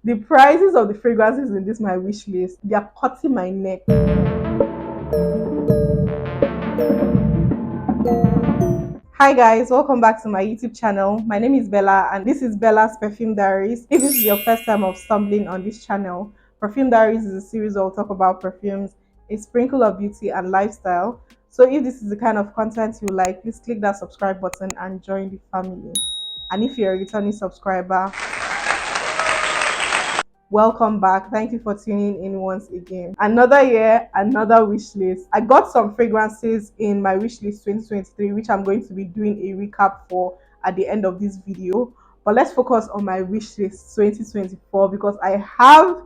The prices of the fragrances in this my wish list, they are cutting my neck. Hi guys, welcome back to my YouTube channel. My name is Bella and this is Bella's Perfume Diaries. If this is your first time of stumbling on this channel, Perfume Diaries is a series where we'll talk about perfumes, a sprinkle of beauty and lifestyle. So if this is the kind of content you like, please click that subscribe button and join the family. And if you're a returning subscriber, welcome back. Thank you for tuning in once again. Another year, another wish list. I got some fragrances in my wish list 2023, which I'm going to be doing a recap for at the end of this video. But let's focus on my wish list 2024 because I have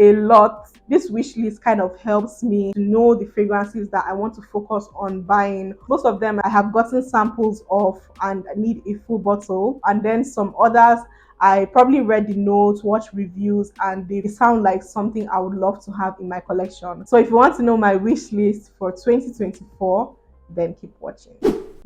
a lot. This wish list kind of helps me to know the fragrances that I want to focus on buying. Most of them I have gotten samples of and I need a full bottle, and then some others I probably read the notes, watched reviews, and they sound like something I would love to have in my collection. So if you want to know my wish list for 2024, then keep watching.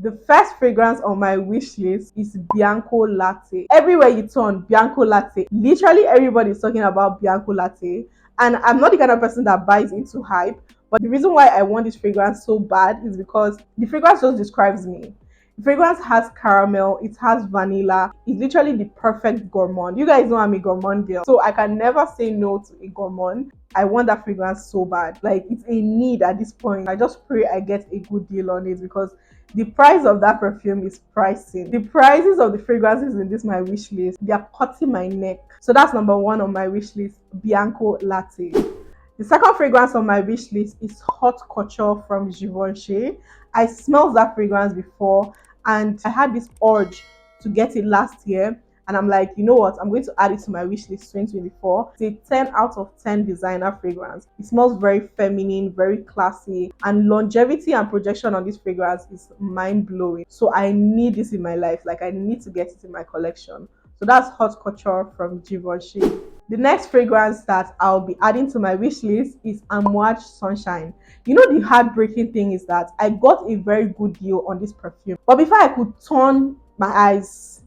The first fragrance on my wish list is Bianco Latte. Everywhere you turn, Bianco Latte. Literally everybody is talking about Bianco Latte. And I'm not the kind of person that buys into hype. But the reason why I want this fragrance so bad is because the fragrance just describes me. The fragrance has caramel, it has vanilla. It's literally the perfect gourmand. You guys know I'm a gourmand girl, so I can never say no to a gourmand. I want that fragrance so bad. Like, it's a need at this point. I just pray I get a good deal on it because the price of that perfume is pricing. The prices of the fragrances in this my wish list, they are cutting my neck. So that's number one on my wish list, Bianco Latte. The second fragrance on my wish list is Hot Couture from Givenchy. I smelled that fragrance before and I had this urge to get it last year. And I'm like, you know what? I'm going to add it to my wish list 2024. It's a 10 out of 10 designer fragrance. It smells very feminine, very classy, and longevity and projection on this fragrance is mind blowing. So I need this in my life. Like, I need to get it in my collection. So that's Hot Couture from Givenchy. The next fragrance that I'll be adding to my wish list is Amouage Sunshine. You know, the heartbreaking thing is that I got a very good deal on this perfume, but before I could turn my eyes,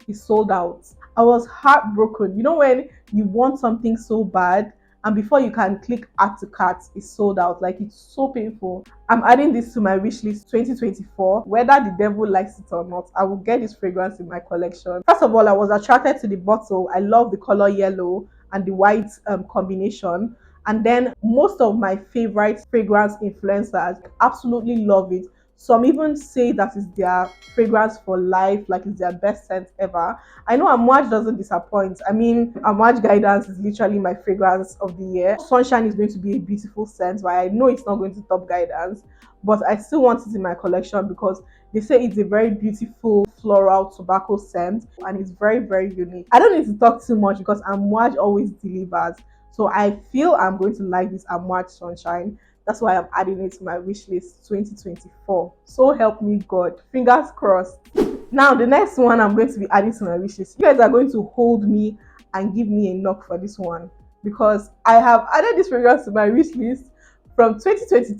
it sold out. I was heartbroken. You know, when you want something so bad and before you can click add to cart, it's sold out. Like, it's so painful. I'm adding this to my wish list 2024. Whether the devil likes it or not, I will get this fragrance in my collection. First of all, I was attracted to the bottle. I love the color yellow and the white combination. And then most of my favorite fragrance influencers absolutely love it. Some even say that is their fragrance for life, like it's their best scent ever. I know Amouage doesn't disappoint. I mean, Amouage Guidance is literally my fragrance of the year. Sunshine is going to be a beautiful scent, but I know it's not going to top Guidance. But I still want it in my collection because they say it's a very beautiful floral tobacco scent and it's very, very unique. I don't need to talk too much because Amouage always delivers. So I feel I'm going to like this Amouage Sunshine. That's why I'm adding it to my wish list 2024. So help me God. Fingers crossed. Now, the next one I'm going to be adding to my wish list. You guys are going to hold me and give me a knock for this one because I have added this fragrance to my wish list from 2022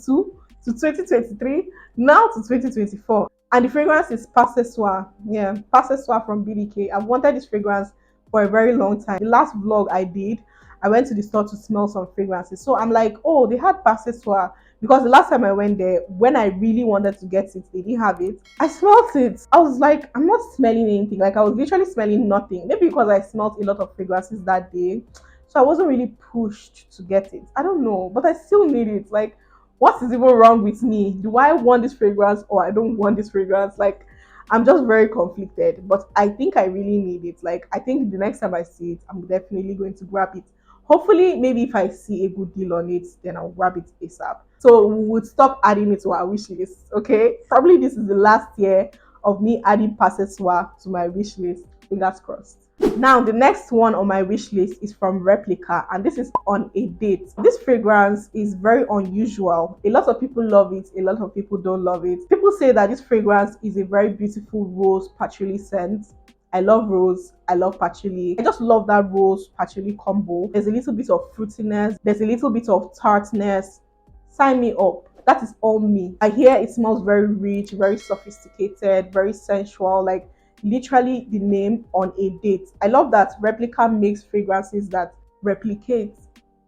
to 2023, now to 2024. And the fragrance is Passesoir. Yeah, Passesoir from BDK. I've wanted this fragrance for a very long time. The last vlog I did, I went to the store to smell some fragrances. So I'm like, oh, they had Passesoir. Because the last time I went there, when I really wanted to get it, they didn't have it. I smelled it. I was like, I'm not smelling anything. Like, I was literally smelling nothing. Maybe because I smelled a lot of fragrances that day. So I wasn't really pushed to get it. I don't know. But I still need it. Like, what is even wrong with me? Do I want this fragrance or I don't want this fragrance? Like, I'm just very conflicted. But I think I really need it. Like, I think the next time I see it, I'm definitely going to grab it. Hopefully, maybe if I see a good deal on it, then I'll grab it ASAP. So we would stop adding it to our wish list, okay? Probably this is the last year of me adding Passesoir to my wish list. Fingers crossed. Now, the next one on my wish list is from Replica, and this is On a Date. This fragrance is very unusual. A lot of people love it, a lot of people don't love it. People say that this fragrance is a very beautiful rose patchouli scent. I love rose. I love patchouli. I just love that rose patchouli combo. There's a little bit of fruitiness. There's a little bit of tartness. Sign me up. That is all me. I hear it smells very rich, very sophisticated, very sensual. Like, literally the name on a date. I love that Replica makes fragrances that replicate.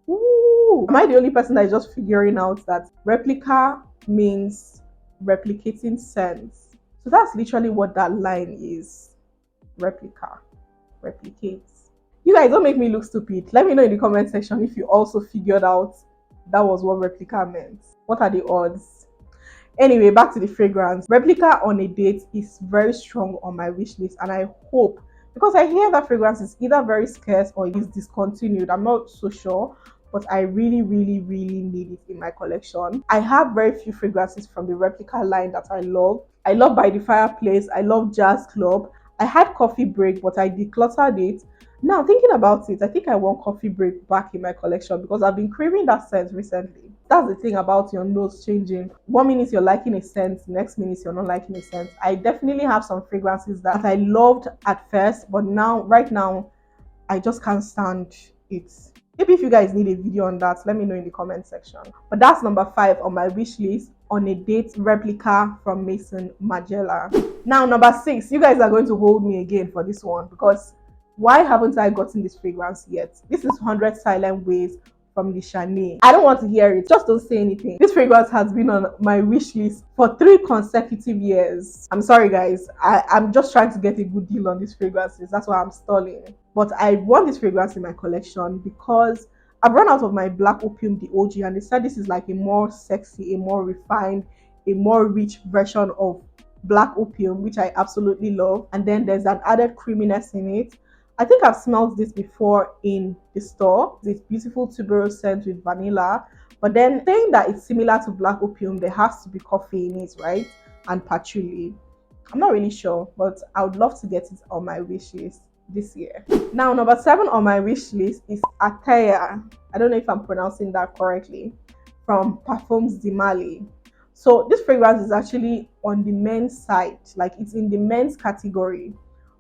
Ooh, am I the only person that is just figuring out that Replica means replicating scents? So that's literally what that line is. Replica, replicates. You guys don't make me look stupid. Let me know in the comment section if you also figured out that was what replica meant. What are the odds? Anyway, back to the fragrance. Replica on a date is very strong on my wish list, and I hope, because I hear that fragrance is either very scarce or is discontinued. I'm not so sure, but I really, really, really need it in my collection. I have very few fragrances from the Replica line that I love. I love By the Fireplace. I love Jazz Club. I had Coffee Break, but I decluttered it. Now, thinking about it, I think I want Coffee Break back in my collection because I've been craving that scent recently. That's the thing about your nose changing. One minute you're liking a scent, next minute you're not liking a scent. I definitely have some fragrances that I loved at first, but now, right now, I just can't stand it. Maybe if you guys need a video on that, let me know in the comment section. But that's number 5 on my wish list, on a date, Replica from Maison Margiela. Now, number 6, you guys are going to hold me again for this one because why haven't I gotten this fragrance yet? This is 100 Silent Ways from the Chanel. I don't want to hear it. Just don't say anything. This fragrance has been on my wish list for 3 consecutive years. I'm sorry, guys. I'm just trying to get a good deal on these fragrances. That's why I'm stalling. But I want this fragrance in my collection because I've run out of my Black Opium, the OG, and they said this is like a more sexy, a more refined, a more rich version of Black Opium, which I absolutely love. And then there's an added creaminess in it. I think I've smelled this before in the store. This beautiful tuberose scent with vanilla. But then saying that it's similar to Black Opium, there has to be coffee in it, right? And patchouli. I'm not really sure, but I would love to get it on my wish list this year. Now, number 7 on my wish list is Ataya. I don't know if I'm pronouncing that correctly. From Perfumes de Mali. So this fragrance is actually on the men's side. Like, it's in the men's category.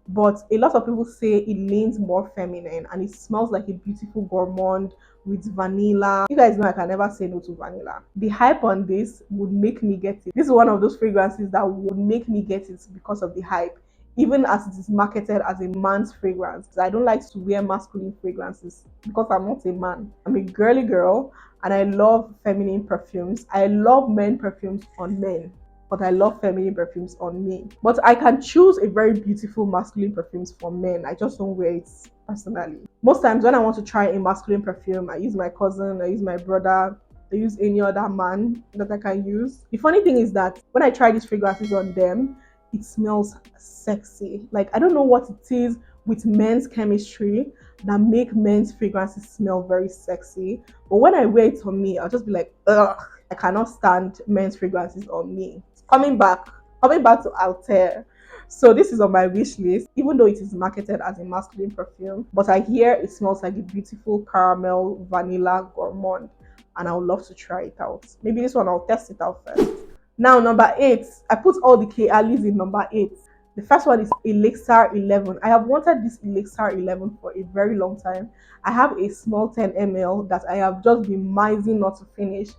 But a lot of people say it leans more feminine and it smells like a beautiful gourmand with vanilla. You guys know I can never say no to vanilla. The hype on this would make me get it. This is one of those fragrances that would make me get it because of the hype, even as it is marketed as a man's fragrance. I don't like to wear masculine fragrances because I'm not a man. I'm a girly girl and I love feminine perfumes. I love men perfumes on men, but I love feminine perfumes on me. But I can choose a very beautiful masculine perfumes for men. I just don't wear it personally. Most times when I want to try a masculine perfume, I use my cousin, I use my brother, I use any other man that I can use. The funny thing is that when I try these fragrances on them, it smells sexy. Like, I don't know what it is with men's chemistry that make men's fragrances smell very sexy. But when I wear it on me, I'll just be like, ugh, I cannot stand men's fragrances on me. Coming back to Altair. So this is on my wish list, even though it is marketed as a masculine perfume. But I hear it smells like a beautiful caramel vanilla gourmand, and I would love to try it out. Maybe this one I'll test it out first. Now, number 8. I put all the KLEs in number 8. The first one is Elixir 11. I have wanted this Elixir 11 for a very long time. I have a small 10 ml that I have just been mising not to finish.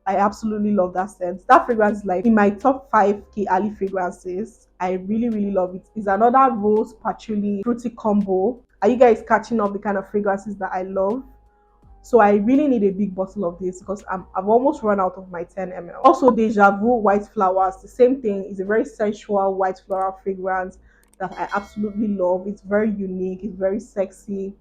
I absolutely love that scent. That fragrance is like in my top 5 KLE fragrances. I really, really love it. It's another rose patchouli fruity combo. Are you guys catching up the kind of fragrances that I love? So I really need a big bottle of this because I've almost run out of my 10 ml. Also, Deja Vu White Flowers, the same thing. It's a very sensual white floral fragrance that I absolutely love. It's very unique. It's very sexy.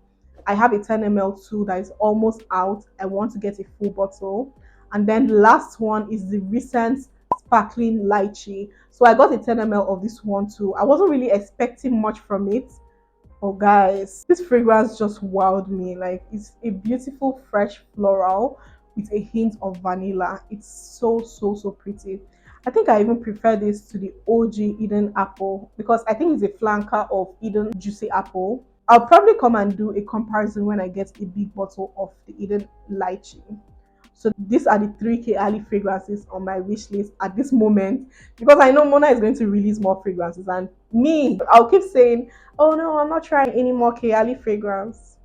I have a 10 ml too that is almost out. I want to get a full bottle. And then the last one is the recent Sparkling Lychee. So I got a 10 ml of this one too. I wasn't really expecting much from it. Oh guys, this fragrance just wowed me. Like, it's a beautiful fresh floral with a hint of vanilla. It's so pretty. I think I even prefer this to the OG Eden Apple because I think it's a flanker of Eden Juicy Apple. I'll probably come and do a comparison when I get a big bottle of the Eden Lychee. So these are the 3 KLE fragrances on my wish list at this moment because I know Mona is going to release more fragrances, and me, I'll keep saying, oh no, I'm not trying any more KLE fragrance.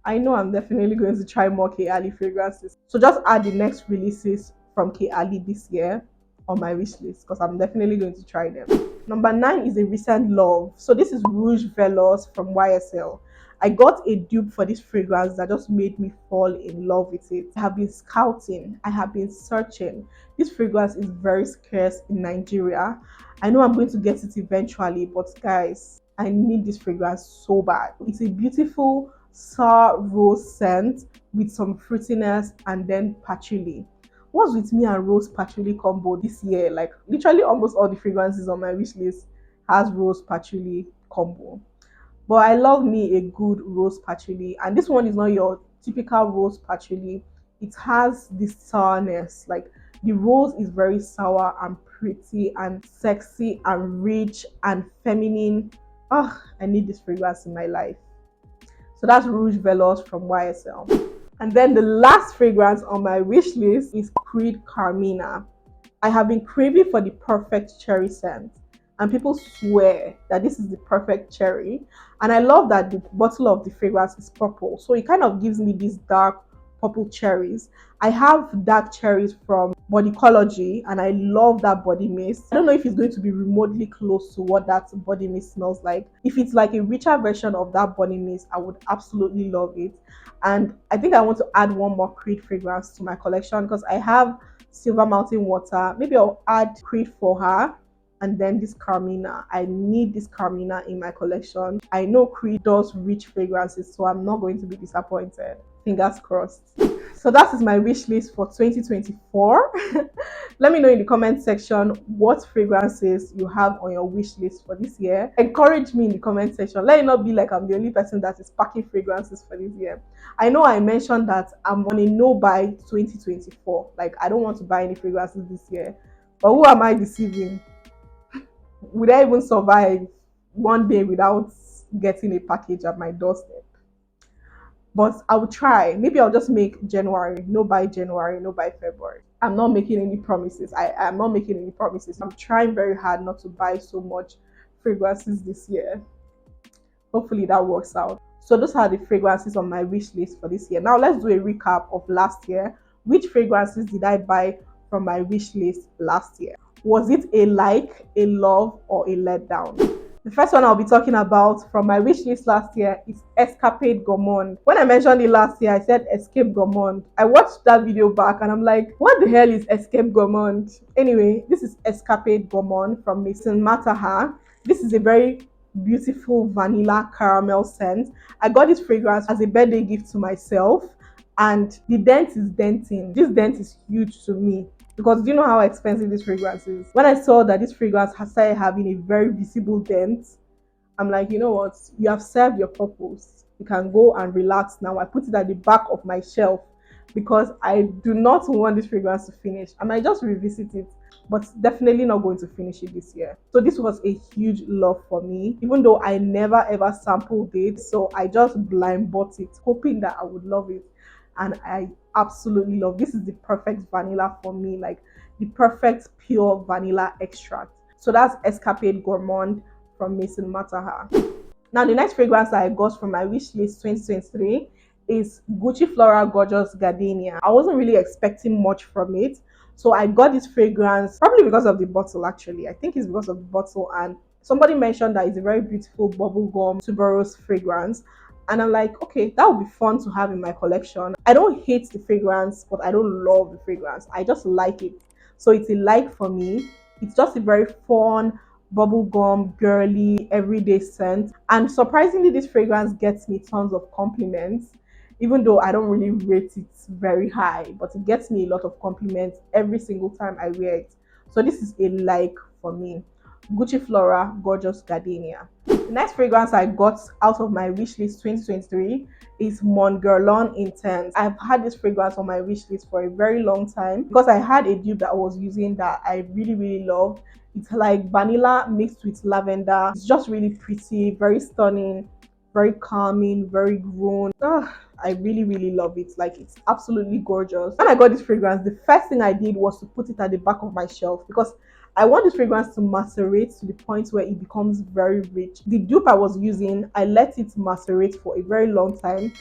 I know I'm definitely going to try more KLE fragrances. So just add the next releases from KLE this year on my wish list because I'm definitely going to try them. Number 9 is a recent love. So this is Rouge Velours from YSL. I got a dupe for this fragrance that just made me fall in love with it. I have been scouting, I have been searching. This fragrance is very scarce in Nigeria. I know I'm going to get it eventually, but guys, I need this fragrance so bad. It's a beautiful sour rose scent with some fruitiness and then patchouli. What's with me and rose patchouli combo this year? Like literally almost all the fragrances on my wish list has rose patchouli combo. But I love me a good rose patchouli, and this one is not your typical rose patchouli. It has this sourness, like the rose is very sour and pretty and sexy and rich and feminine. Oh, I need this fragrance in my life. So that's Rouge Velours from YSL. And then the last fragrance on my wish list is Creed Carmina. I have been craving for the perfect cherry scent, and people swear that this is the perfect cherry. And I love that the bottle of the fragrance is purple, so it kind of gives me these dark purple cherries. I have dark cherries from Bodycology, and I love that body mist. I don't know if it's going to be remotely close to what that body mist smells like. If it's like a richer version of that body mist, I would absolutely love it. And I think I want to add one more Creed fragrance to my collection because I have Silver Mountain Water. Maybe I'll add Creed for her, and then this Carmina. I need this Carmina in my collection. I know Creed does rich fragrances, so I'm not going to be disappointed. Fingers crossed. So that is my wish list for 2024. Let me know in the comment section what fragrances you have on your wish list for this year. Encourage me in the comment section. Let it not be like I'm the only person that is packing fragrances for this year. I know I mentioned that I'm on a no buy 2024. Like I don't want to buy any fragrances this year. But who am I deceiving? Would I even survive one day without getting a package at my doorstep? But I'll try. Maybe I'll just make January, no buy January, no buy February. I'm not making any promises. I'm not making any promises. I'm trying very hard not to buy so much fragrances this year. Hopefully that works out. So those are the fragrances on my wish list for this year. Now let's do a recap of last year. Which fragrances did I buy from my wish list last year? Was it a like, a love, or a letdown? The first one I'll be talking about from my wish list last year is Escapade Gourmand. When I mentioned it last year, I said Escape Gourmand. I watched that video back and I'm like, what the hell is Escape Gourmand? Anyway, this is Escapade Gourmand from Maison Mataha. This is a very beautiful vanilla caramel scent. I got this fragrance as a birthday gift to myself, and the dent is denting. This dent is huge to me. Because do you know how expensive this fragrance is? When I saw that this fragrance has started having a very visible dent, I'm like, you know what? You have served your purpose. You can go and relax now. I put it at the back of my shelf because I do not want this fragrance to finish. I might just revisit it, but definitely not going to finish it this year. So this was a huge love for me, even though I never ever sampled it. So I just blind bought it, hoping that I would love it. And I absolutely love this. Is the perfect vanilla for me, like the perfect pure vanilla extract. So that's Escapade Gourmand from Maison Mataha. Now the next fragrance that I got from my wish list 2023 is Gucci Flora Gorgeous Gardenia. I wasn't really expecting much from it, so I got this fragrance probably because of the bottle. Actually, I think it's because of the bottle, and somebody mentioned that it's a very beautiful bubblegum tuberose fragrance. And I'm like, okay, that would be fun to have in my collection. I don't hate the fragrance, but I don't love the fragrance. I just like it. So it's a like for me. It's just a very fun, bubblegum, girly, everyday scent. And surprisingly, this fragrance gets me tons of compliments, even though I don't really rate it very high, but it gets me a lot of compliments every single time I wear it. So this is a like for me. Gucci Flora Gorgeous Gardenia. The next fragrance I got out of my wish list 2023 is Mon Guerlain Intense. I've had this fragrance on my wish list for a very long time because I had a dupe that I was using that I really loved. It's like vanilla mixed with lavender. It's just really pretty, very stunning, very calming, very grown. I really love it. Like, it's absolutely gorgeous. When I got this fragrance, the first thing I did was to put it at the back of my shelf because I want this fragrance to macerate to the point where it becomes very rich. The dupe I was using, I let it macerate for a very long time.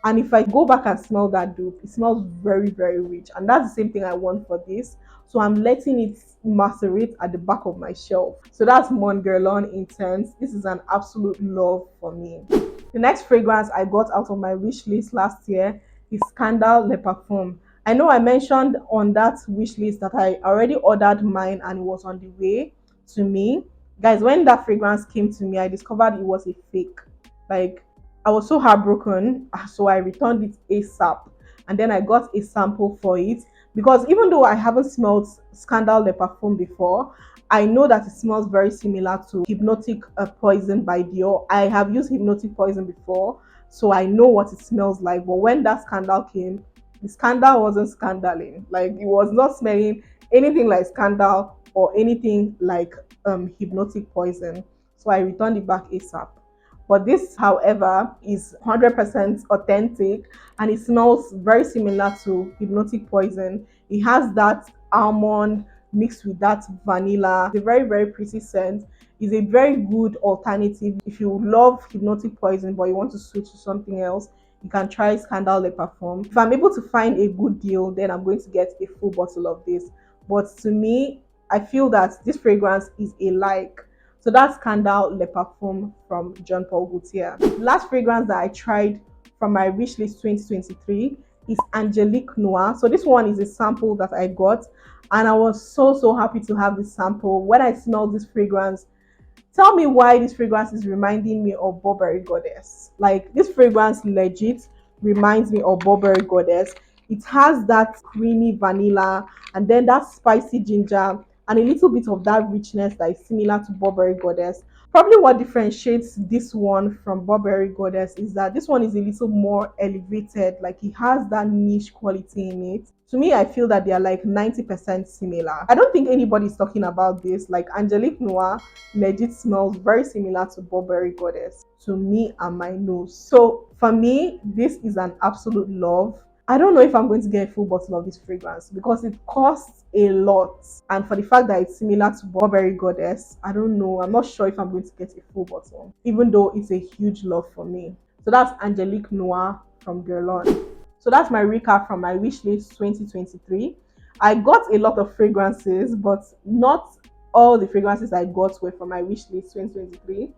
And if I go back and smell that dupe, it smells very rich. And that's the same thing I want for this. So I'm letting it macerate at the back of my shelf. So that's Mon Guerlain Intense. This is an absolute love for me. The next fragrance I got out of my wish list last year is Scandal Le Parfum. I know I mentioned on that wish list that I already ordered mine and it was on the way to me. Guys, when that fragrance came to me, I discovered it was a fake. Like, I was so heartbroken, so I returned it ASAP. And then I got a sample for it because even though I haven't smelled Scandal Le Parfum before, I know that it smells very similar to Hypnotic Poison by Dior. I have used Hypnotic Poison before, so I know what it smells like. But when that Scandal came, the Scandal wasn't scandaling. Like, it was not smelling anything like Scandal or anything like Hypnotic Poison. So I returned it back ASAP. But this, however, is 100% authentic and it smells very similar to Hypnotic Poison. It has that almond mixed with that vanilla. It's a very, very pretty scent. It's a very good alternative. If you love Hypnotic Poison but you want to switch to something else, you can try Scandal Le Parfum. If I'm able to find a good deal, then I'm going to get a full bottle of this. But to me, I feel that this fragrance is a like. So that's Scandal Le Parfum from Jean Paul Gaultier. The last fragrance that I tried from my Wishlist 2023 is Angelique Noir. So this one is a sample that I got and I was so happy to have this sample. When I smelled this fragrance, tell me why this fragrance is reminding me of Burberry Goddess. Like, this fragrance legit reminds me of Burberry Goddess. It has that creamy vanilla and then that spicy ginger and a little bit of that richness that is similar to Burberry Goddess. Probably what differentiates this one from Burberry Goddess is that this one is a little more elevated, like it has that niche quality in it. To me, I feel that they are like 90% similar. I don't think anybody's talking about this. Like, Angelique Noir legit smells very similar to Burberry Goddess to me and my nose. So for me, this is an absolute love. I don't know if I'm going to get a full bottle of this fragrance because it costs a lot. And for the fact that it's similar to Burberry Goddess, I don't know. I'm not sure if I'm going to get a full bottle, even though it's a huge love for me. So that's Angelique Noir from Guerlain. So that's my recap from my Wishlist 2023. I got a lot of fragrances, but not all the fragrances I got were from my Wishlist 2023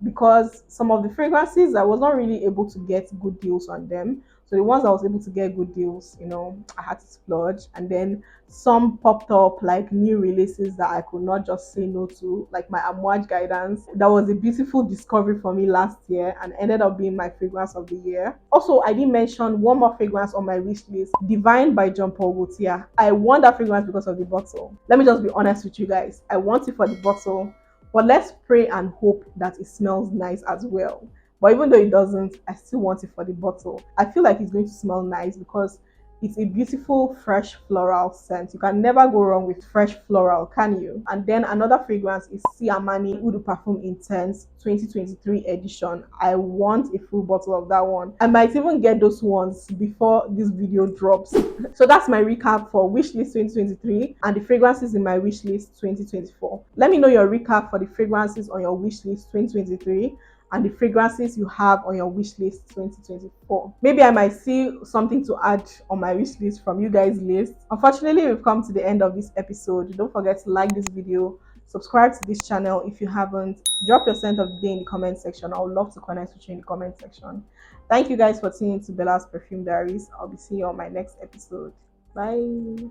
because some of the fragrances I was not really able to get good deals on them. So the ones I was able to get good deals, I had to splurge. And then some popped up like new releases that I could not just say no to, like my Amouage Guidance. That was a beautiful discovery for me last year and ended up being my fragrance of the year. Also, I did mention one more fragrance on my wish list, Divine by Jean Paul Gaultier. I want that fragrance because of the bottle. Let me just be honest with you guys. I want it for the bottle, but let's pray and hope that it smells nice as well. But even though it doesn't, I still want it for the bottle. I feel like it's going to smell nice because it's a beautiful, fresh floral scent. You can never go wrong with fresh floral, can you? And then another fragrance is Siamani Eau de Parfum Intense 2023 edition. I want a full bottle of that one. I might even get those ones before this video drops. So that's my recap for Wishlist 2023 and the fragrances in my Wishlist 2024. Let me know your recap for the fragrances on your Wishlist 2023 and the fragrances you have on your wish list 2024. Maybe I might see something to add on my wish list from you guys' list. Unfortunately, we've come to the end of this episode. Don't forget to like this video, subscribe to this channel if you haven't, drop your scent of the day in the comment section. I would love to connect with you in the comment section. Thank you guys for tuning in to Bella's Perfume Diaries. I'll be seeing you on my next episode. Bye.